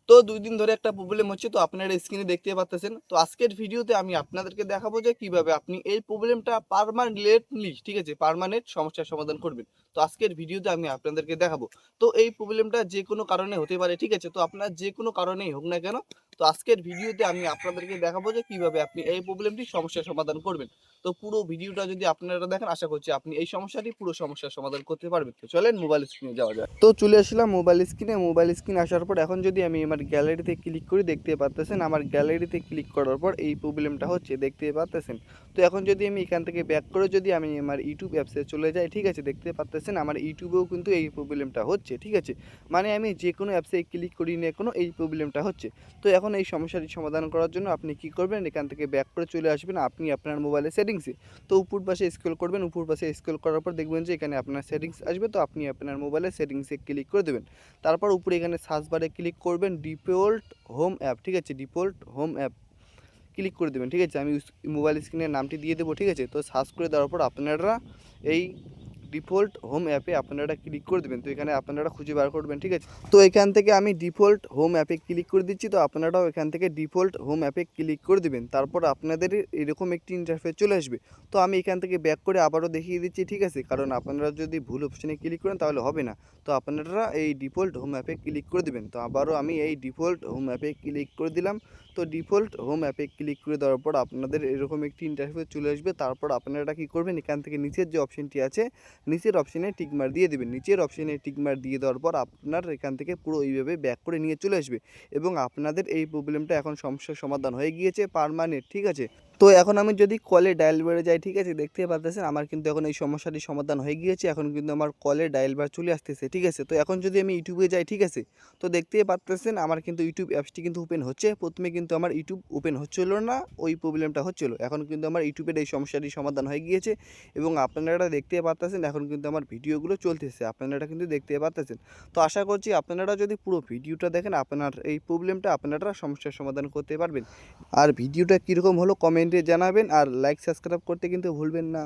তো 2 দিন ধরে একটা প্রবলেম হচ্ছে, তো আপনারা স্ক্রিনে দেখতে পাচ্ছেন। তো আজকের ভিডিওতে আমি আপনাদেরকে দেখাবো যে কিভাবে আপনি এই প্রবলেমটা পার্মানেন্টলি, ঠিক আছে, পার্মানেন্ট সমস্যার সমাধান করবেন। তো আজকের ভিডিওতে আমি আপনাদেরকে দেখাবো। তো এই প্রবলেমটা যে কোনো কারণে হতে পারে, ঠিক আছে? তো আপনার যে কোনো কারণেই হোক না কেন, তো আজকের ভিডিওতে আমি আপনাদেরকে দেখাবো যে কিভাবে আপনি এই প্রবলেমটির সমস্যার সমাধান করবেন। তো পুরো ভিডিওটা যদি আপনারা দেখেন, আশা করছি আপনি এই সমস্যাটি পুরো সমস্যার সমাধান করতে পারবেন। তো চলেন মোবাইল স্ক্রিনে যাওয়া যাক। তো চলে আসলাম মোবাইল স্ক্রিনে। মোবাইল স্ক্রিন আসার পর এখন যদি আমি আমার গ্যালারিতে ক্লিক করি, দেখতে পাচ্ছেন আমার গ্যালারিতে ক্লিক করার পর এই প্রবলেমটা হচ্ছে, দেখতে পাচ্ছেন। তো এখন যদি আমি এখান থেকে ব্যাক করে যদি আমি আমার ইউটিউব অ্যাপসে চলে যাই, ঠিক আছে, দেখতে পাচ্ছেন আমার ইউটিউবেও কিন্তু এই প্রবলেমটা হচ্ছে, ঠিক আছে। মানে আমি যে কোনো অ্যাপসে ক্লিক করি না কোনো, এই প্রবলেমটা হচ্ছে। তো এখন এই সমস্যাটি সমাধান করার জন্য আপনি কি করবেন, এখান থেকে ব্যাক করে চলে আসবেন আপনি আপনার মোবাইলের সেটিংসে। তো উপর পাশে স্ক্রল করবেন, উপর পাশে স্ক্রল করার পর দেখবেন যে এখানে আপনার সেটিংস আসবে। তো আপনি আপনার মোবাইলের সেটিংসে ক্লিক করে দেবেন। তারপর উপরে এখানে সার্চ বারে ক্লিক করবেন ডিফল্ট হোম অ্যাপ, ঠিক আছে, ডিফল্ট হোম অ্যাপ ক্লিক করে দেবেন, ঠিক আছে। আমি মোবাইল স্ক্রিনের নামটি দিয়ে দেবো, ঠিক আছে। তো সার্চ করে দেওয়ার পর আপনারা এই ডিফল্ট হোম অ্যাপে আপনারা ক্লিক করে দেবেন। তো এখানে আপনারা খুঁজে বার করবেন, ঠিক আছে। তো এখান থেকে আমি ডিফল্ট হোম অ্যাপে ক্লিক করে দিচ্ছি। তো আপনারাও এখান থেকে ডিফল্ট হোম অ্যাপে ক্লিক করে দেবেন। তারপর আপনাদের এরকম একটি ইন্টারফেস চলে আসবে। তো আমি এখান থেকে ব্যাক করে আবারও দেখিয়ে দিচ্ছি, ঠিক আছে, কারণ আপনারা যদি ভুল অপশানে ক্লিক করেন তাহলে হবে না। তো আপনারা এই ডিফল্ট হোম অ্যাপে ক্লিক করে দেবেন। তো আবারও আমি এই ডিফল্ট হোম অ্যাপে ক্লিক করে দিলাম। তো ডিফল্ট হোম অ্যাপে ক্লিক করে দেওয়ার পর আপনাদের এরকম একটি ইন্টারফেস চলে আসবে। তারপর আপনারা কী করবেন, এখান থেকে নিচের যে অপশানটি আছে, নিচের অপশানে টিকমার দিয়ে দেবেন। নিচের অপশানে টিকমার দিয়ে দেওয়ার পর আপনার এখান থেকে পুরো এইভাবে ব্যাক করে নিয়ে চলে আসবে এবং আপনাদের এই প্রবলেমটা এখন সমস্যার সমাধান হয়ে গিয়েছে পার্মানেন্ট, ঠিক আছে। তো এখন আমি যদি কলে ডায়াল বারে যাই, ঠিক আছে, দেখতে পাচ্ছেন আমার কিন্তু এখন এই সমস্যাটি সমাধান হয়ে গিয়েছে। এখন কিন্তু আমার কলে ডায়াল বার চলে আসতেছে, ঠিক আছে। তো এখন যদি আমি ইউটিউবে যাই, ঠিক আছে, তো দেখতেই পাচ্ছেন আমার কিন্তু ইউটিউব অ্যাপসটি কিন্তু ওপেন হচ্ছে। প্রথমে কিন্তু আমার ইউটিউব ওপেন হচ্ছিল না, ওই প্রবলেমটা হচ্ছিল। এখন কিন্তু আমার ইউটিউবের এই সমস্যাটি সমাধান হয়ে গিয়েছে এবং আপনারা দেখতে পাচ্ছেন এখন কিন্তু আমার ভিডিওগুলো চলতেছে, আপনারা কিন্তু দেখতে পাচ্ছেন। তো আশা করছি আপনারা যদি পুরো ভিডিওটা দেখেন, আপনার এই প্রবলেমটা আপনারা সমস্যার সমাধান করতে পারবেন। আর ভিডিওটা কীরকম হলো কমেন্টে জানাবেন, আর লাইক সাবস্ক্রাইব করতে কিন্তু ভুলবেন না।